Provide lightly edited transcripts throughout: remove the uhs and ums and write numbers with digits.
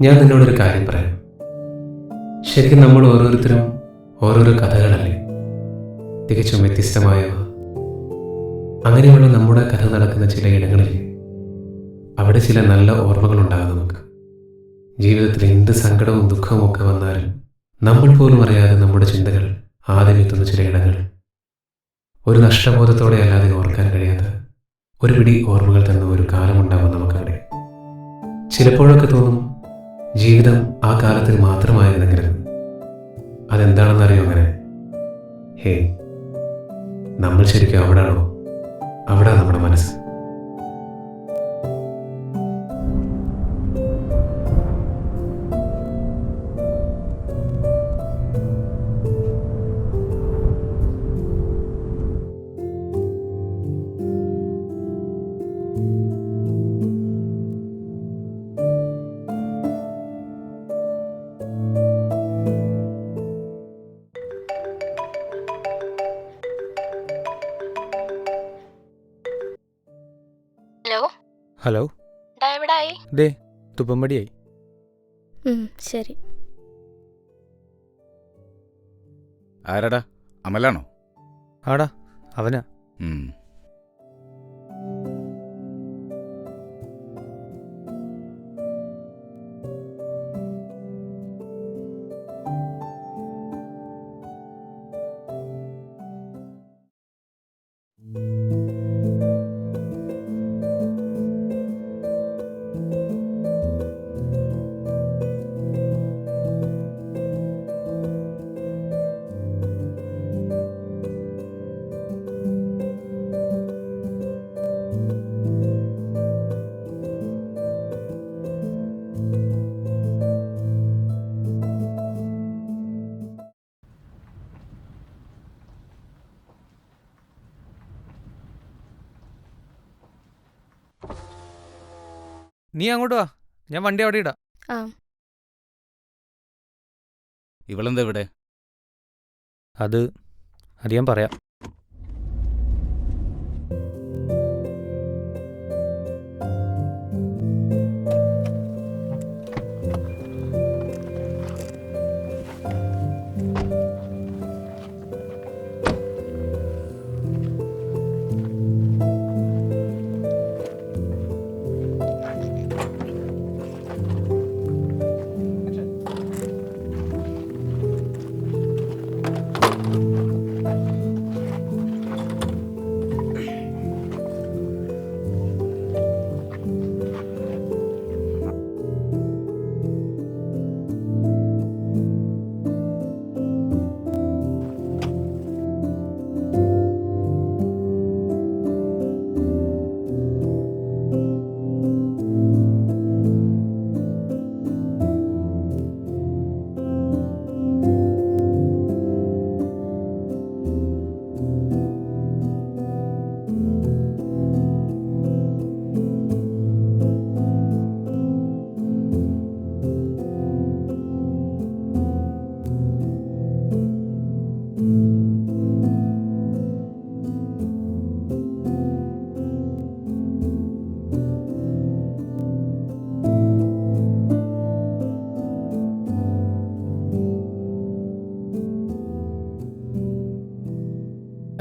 ഞാൻ നിന്നോടൊരു കാര്യം പറയാം. ശരിക്കും നമ്മൾ ഓരോരുത്തരും ഓരോരോ കഥകളല്ലേ, തികച്ചും വ്യത്യസ്തമായവ. അങ്ങനെയുള്ള നമ്മുടെ കഥ നടക്കുന്ന ചില ഇടങ്ങളിൽ അവിടെ ചില നല്ല ഓർമ്മകളുണ്ടാകും നമുക്ക്. ജീവിതത്തിൽ എന്ത് സങ്കടവും ദുഃഖവും ഒക്കെ വന്നാലും നമ്മൾ പോലും അറിയാതെ നമ്മുടെ ചിന്തകൾ ആദ്യം എത്തുന്ന ചില ഇടങ്ങൾ ഒരു നഷ്ടബോധത്തോടെ അല്ലാതെ ഓർക്കാൻ കഴിയാത്ത ഒരു പിടി ഓർമ്മകൾ തന്ന ഒരു കാലമുണ്ടാകും നമുക്കവിടെ. ചിലപ്പോഴൊക്കെ തോന്നും ജീവിതം ആ കാലത്തിൽ മാത്രമായിരുന്നെങ്കിലും. അതെന്താണെന്നറിയോ അങ്ങനെ? ഹേ, നമ്മൾ ശരിക്കും അവിടാണോ? അവിടെ നമ്മുടെ മനസ്സ്. Hello hello. എവിടായി? ദേ തുപ്പമ്പടിയായി. ശരി. ആരാടാ? അമലാണോ? ആടാ അവനാ. നീ അങ്ങോട്ട് വാ, ഞാൻ വണ്ടി അവിടെ ഇടാം. ഇവളെന്താ ഇവിടെ? അത് ഞാൻ പറയാം.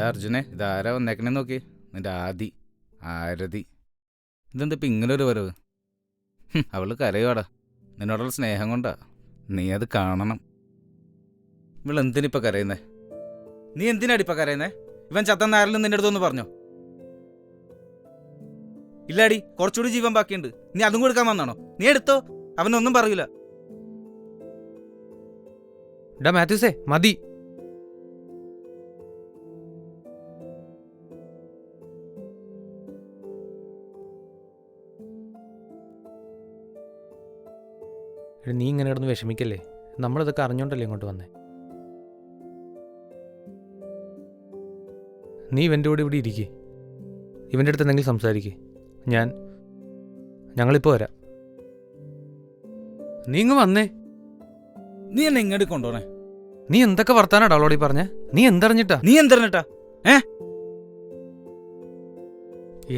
അർജുനെ, ഇതാരാ വന്നേക്കണേ നോക്കി. നിന്റെ ആരതി. ഇതെന്താ ഇപ്പം ഇങ്ങനൊരു വരവ്? അവള് കരയോടാ, നിന്നോടുള്ള സ്നേഹം കൊണ്ടാ. നീ അത് കാണണം. ഇവളെന്തിനിപ്പോൾ കരയുന്നേ? നീ എന്തിനാടിപ്പോൾ കരയുന്നേ? ഇവൻ ചത്തന്ന ആരെങ്കിലും നിന്റെ അടുത്തൊന്ന് പറഞ്ഞോ? ഇല്ലാടി, കുറച്ചുകൂടി ജീവൻ ബാക്കിയുണ്ട്. നീ അതും കൊടുക്കാൻ വന്നാണോ? നീ എടുത്തോ, അവനൊന്നും പറയൂല. ഡാ മാത്യൂസേ, മതി. നീ ഇങ്ങനെ കിടന്ന് വിഷമിക്കല്ലേ, നമ്മളിതൊക്കെ അറിഞ്ഞോണ്ടല്ലേ ഇങ്ങോട്ട് വന്നേ. നീ ഇവൻ്റെ കൂടെ ഇവിടെ ഇരിക്കേ, ഇവൻ്റെ അടുത്ത് എന്തെങ്കിലും സംസാരിക്കേ. ഞങ്ങളിപ്പോൾ വരാം. നീ ഇങ്ങ് വന്നേ. നീ എന്നെ ഇങ്ങോട്ട് കൊണ്ടുപോണേ. നീ എന്തൊക്കെ വർത്താനാടാ അവളോട് പറഞ്ഞേ? നീ എന്തറിഞ്ഞിട്ടാ? നീ എന്തറിഞ്ഞിട്ടാ?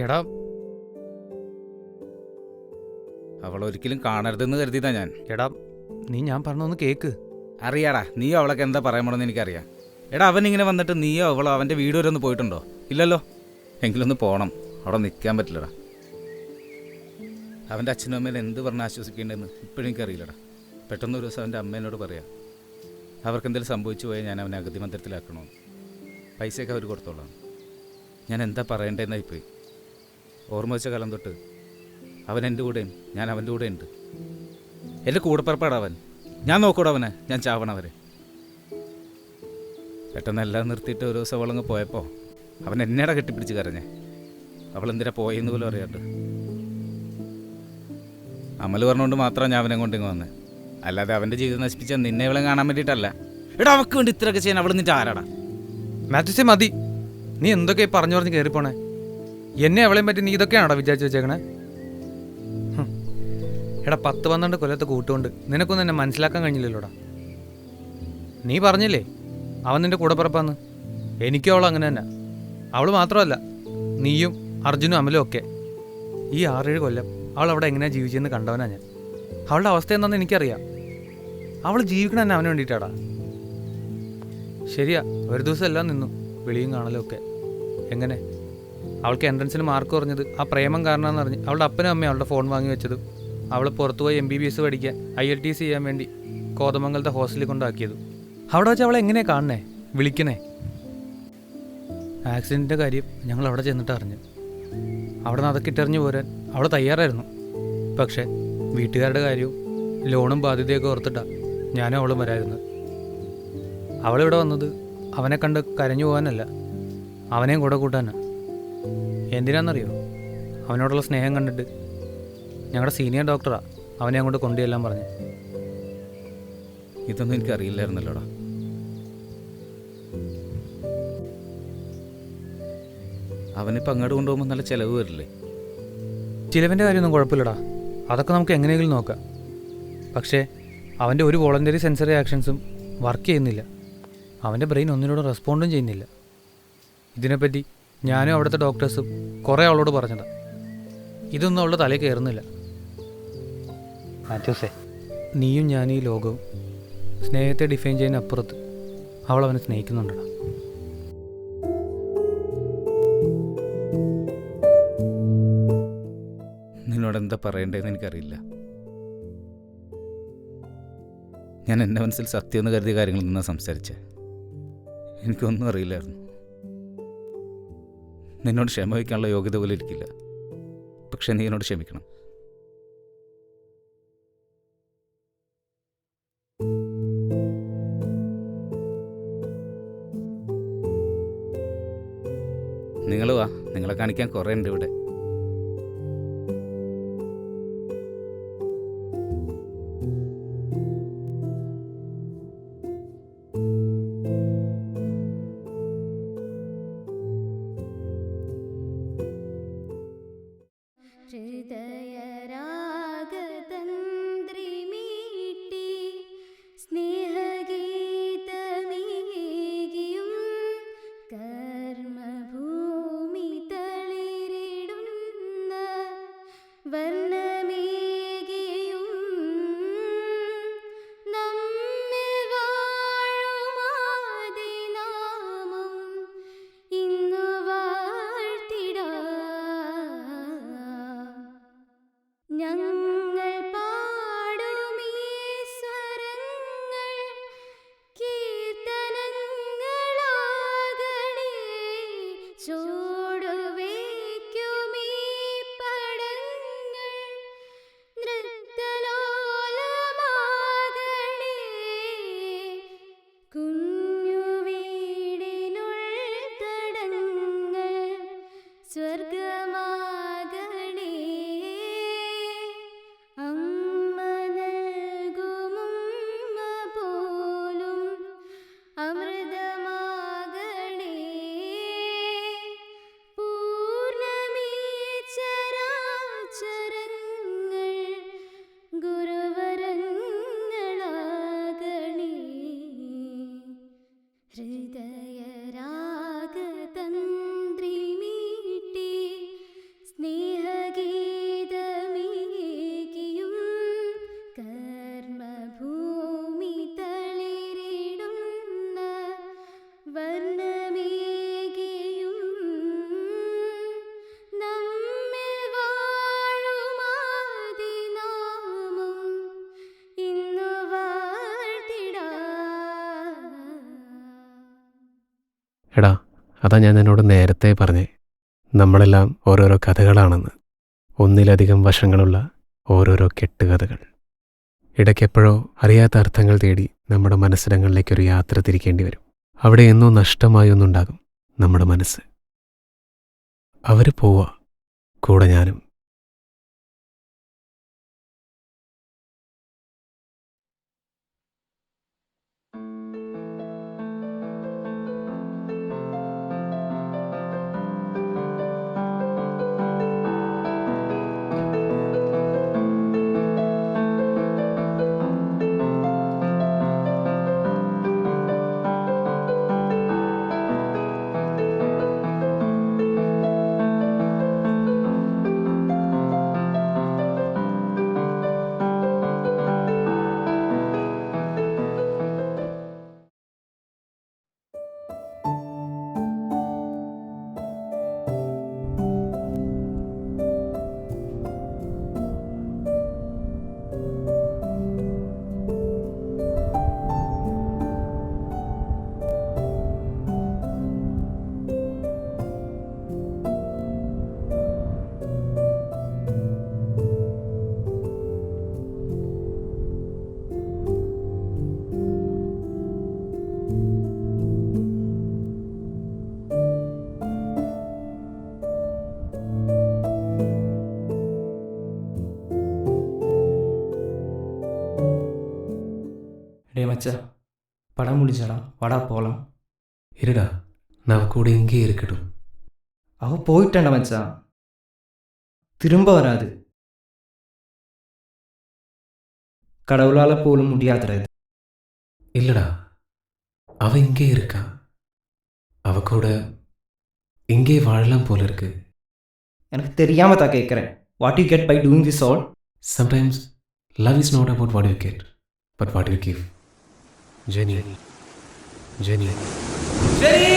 എടാ അവളൊരിക്കലും കാണരുതെന്ന് കരുതിയതാ ഞാൻ. എടാ നീ ഞാൻ പറഞ്ഞൊന്ന് കേക്ക്. അറിയാടാ, നീയോ അവളൊക്കെ എന്താ പറയാൻ പോണെന്ന് എനിക്കറിയാം. എടാ, അവൻ ഇങ്ങനെ വന്നിട്ട് നീയോ അവളോ അവൻ്റെ വീട് വരെ ഒന്ന് പോയിട്ടുണ്ടോ? ഇല്ലല്ലോ. എങ്കിലൊന്ന് പോകണം. അവിടെ നിൽക്കാൻ പറ്റില്ലടാ. അവൻ്റെ അച്ഛനും അമ്മേനെ എന്ത് പറഞ്ഞ് ആശ്വസിക്കേണ്ടതെന്ന് ഇപ്പോഴും എനിക്കറിയില്ലടാ. പെട്ടെന്ന് ഒരു ദിവസം അവൻ്റെ അമ്മേനോട് പറയാം, അവർക്ക് എന്തെങ്കിലും സംഭവിച്ചു പോയാൽ ഞാൻ അവനെ അഗതി മന്ദിരത്തിലാക്കണമെന്ന്. പൈസയൊക്കെ അവർ കൊടുത്തോളാം. ഞാൻ എന്താ പറയേണ്ടതെന്നായിപ്പോയി. ഓർമ്മ വെച്ച കാലം തൊട്ട് അവൻ എൻ്റെ കൂടെയും ഞാൻ അവൻ്റെ കൂടെ ഉണ്ട്. എൻ്റെ കൂടെപ്പറപ്പാടാ അവൻ. ഞാൻ നോക്കൂടാ അവനെ, ഞാൻ ചാവണവരെ. പെട്ടെന്ന് എല്ലാം നിർത്തിയിട്ട് ഒരു ദിവസം അവളങ്ങ് പോയപ്പോൾ അവൻ എന്നേടാ കെട്ടിപ്പിടിച്ച് കരഞ്ഞേ. അവളെന്തിനാ പോയെന്ന് പോലും അറിയാണ്ട്. അമൽ പറഞ്ഞുകൊണ്ട് മാത്രമാണ് ഞാൻ അവനെ കൊണ്ടിങ്ങ് വന്നത്. അല്ലാതെ അവൻ്റെ ജീവിതം നശിപ്പിച്ചാൽ നിന്നെ അവളെ കാണാൻ വേണ്ടിയിട്ടല്ല. എടാ, അവൾക്ക് വേണ്ടി ഇത്രയൊക്കെ ചെയ്യാൻ അവൾ നിന്നിട്ട് ആരാടാ? മാത്യുസേ മതി. നീ എന്തൊക്കെ പറഞ്ഞു പറഞ്ഞ് കയറിപ്പോണേ. എന്നെ അവളെയും പറ്റി നീ ഇതൊക്കെയാണോടാ വിചാരിച്ചു വെച്ചേക്കണേ? എടാ 10-12 കൊല്ലത്തെ കൂട്ടുകൊണ്ട് നിനക്കൊന്നും എന്നെ മനസ്സിലാക്കാൻ കഴിഞ്ഞില്ലല്ലോടാ. നീ പറഞ്ഞില്ലേ അവൻ നിന്റെ കൂടെ പിറപ്പാന്ന്. എനിക്കും അവൾ അങ്ങനെ തന്നെ. അവൾ മാത്രമല്ല, നീയും അർജുനും അമലും ഒക്കെ. ഈ 6-7 കൊല്ലം അവൾ അവിടെ എങ്ങനെയാണ് ജീവിച്ചതെന്ന് കണ്ടവനാ ഞാൻ. അവളുടെ അവസ്ഥ എന്താണെന്ന് എനിക്കറിയാം. അവൾ ജീവിക്കണം തന്നെ അവന് വേണ്ടിയിട്ടാടാ. ശരിയാ, ഒരു ദിവസം എല്ലാം നിന്നു, വിളിയും കാണലും ഒക്കെ. എങ്ങനെ അവൾക്ക് എൻട്രൻസിന് മാർക്ക് കുറഞ്ഞത് ആ പ്രേമം കാരണമെന്ന് പറഞ്ഞ് അവളുടെ അപ്പനും അമ്മയും അവളുടെ ഫോൺ വാങ്ങി വെച്ചതും അവൾ പുറത്തുപോയി MBBS പഠിക്കാൻ ILTC ചെയ്യാൻ വേണ്ടി കോതമംഗലത്തെ ഹോസ്റ്റലിൽ കൊണ്ടാക്കിയതും അവിടെ വെച്ച് അവളെ എങ്ങനെയാണ് കാണണേ, വിളിക്കണേ. ആക്സിഡൻറ്റിൻ്റെ കാര്യം ഞങ്ങൾ അവിടെ ചെന്നിട്ട് അറിഞ്ഞു. അവിടെ നിന്ന് അതൊക്കെ ഇട്ടെറിഞ്ഞു പോരാൻ അവൾ തയ്യാറായിരുന്നു. പക്ഷേ വീട്ടുകാരുടെ കാര്യവും ലോണും ബാധ്യതയൊക്കെ ഓർത്തിട്ടാണ് ഞാനും അവളും വരായിരുന്നത്. അവളിവിടെ വന്നത് അവനെ കണ്ട് കരഞ്ഞു പോകാനല്ല, അവനെയും കൂടെ കൂട്ടാനാണ്. എന്തിനാണെന്നറിയോ? അവനോടുള്ള സ്നേഹം കണ്ടിട്ട് ഞങ്ങളുടെ സീനിയർ ഡോക്ടറാണ് അവനെ അങ്ങോട്ട് കൊണ്ടുചെല്ലാൻ പറഞ്ഞു. ഇതൊന്നും എനിക്കറിയില്ലായിരുന്നല്ലോടാ. അവനിപ്പോൾ അങ്ങോട്ട് കൊണ്ടുപോകുമ്പോൾ നല്ല ചിലവ് വരില്ലേ? ചിലവിൻ്റെ കാര്യമൊന്നും കുഴപ്പമില്ലടാ, അതൊക്കെ നമുക്ക് എങ്ങനെയെങ്കിലും നോക്കാം. പക്ഷേ അവൻ്റെ ഒരു വോളണ്ടറി സെൻസറി ആക്ഷൻസും വർക്ക് ചെയ്യുന്നില്ല. അവൻ്റെ ബ്രെയിൻ ഒന്നിനോടും റെസ്പോണ്ടും ചെയ്യുന്നില്ല. ഇതിനെപ്പറ്റി ഞാനും അവിടുത്തെ ഡോക്ടേഴ്സും കുറേ അവളോട് പറഞ്ഞതാ. ഇതൊന്നും അവളുടെ തലയിൽ കയറുന്നില്ല. മാത്യൂസേ, നീയും ഞാനും ഈ ലോകവും സ്നേഹത്തെ ഡിഫൈൻ ചെയ്യുന്ന അപ്പുറത്ത് അവൾ അവനെ സ്നേഹിക്കുന്നുണ്ടടാ. നിന്നോട് എന്താ പറയേണ്ടതെന്ന് എനിക്കറിയില്ല. ഞാൻ എൻ്റെ മനസ്സിൽ സത്യം എന്ന് കരുതിയ കാര്യങ്ങളിൽ നിന്നാണ് സംസാരിച്ചത്. എനിക്കൊന്നും അറിയില്ലായിരുന്നു. നിന്നോട് ക്ഷമ വയ്ക്കാനുള്ള യോഗ്യത പോലും ഇരിക്കില്ല. പക്ഷെ നീ എന്നോട് ക്ഷമിക്കണം. നിങ്ങൾ വാ, നിങ്ങളെ കാണിക്കാൻ കുറേ ഉണ്ട് ഇവിടെ. ഹൃദയരാഗതന്ത്രിമീട്ടി സ്നേഹഗീതമീകിയും കർമ്മഭൂമി തളിരിടും എടാ, അതാ ഞാൻ നിന്നോട് നേരത്തെ പറഞ്ഞേ, നമ്മളെല്ലാം ഓരോരോ കഥകളാണെന്ന്. ഒന്നിലധികം വശങ്ങളുള്ള ഓരോരോ കെട്ടുകഥകൾ. ഇടയ്ക്കെപ്പോഴോ അറിയാത്ത അർത്ഥങ്ങൾ തേടി നമ്മുടെ മനസ്സിടങ്ങളിലേക്കൊരു യാത്ര തിരിക്കേണ്ടി വരും. അവിടെ എന്നോ നഷ്ടമായി ഒന്നുണ്ടാകും നമ്മുടെ മനസ്സ്. അവർ പോവാ, കൂടെ ഞാനും. டே மச்சா, படம் முடிஞ்சாடா, வாடா போகலாம். இருடா, நான் கூட இங்கே இருக்கட்டும். அவள் போயிட்டான்டா மச்சான், திரும்ப வராது. கடவுளால் போல முடியாதுறது. இல்லடா, அவ இங்கே இருக்கா. அவ கூட இங்கே வாழலாம் போல இருக்கு. எனக்கு தெரியாமல் தான் கேட்குறேன். What you get by doing this all? Sometimes love is not about what you get, but what you give. Jenny. சரி.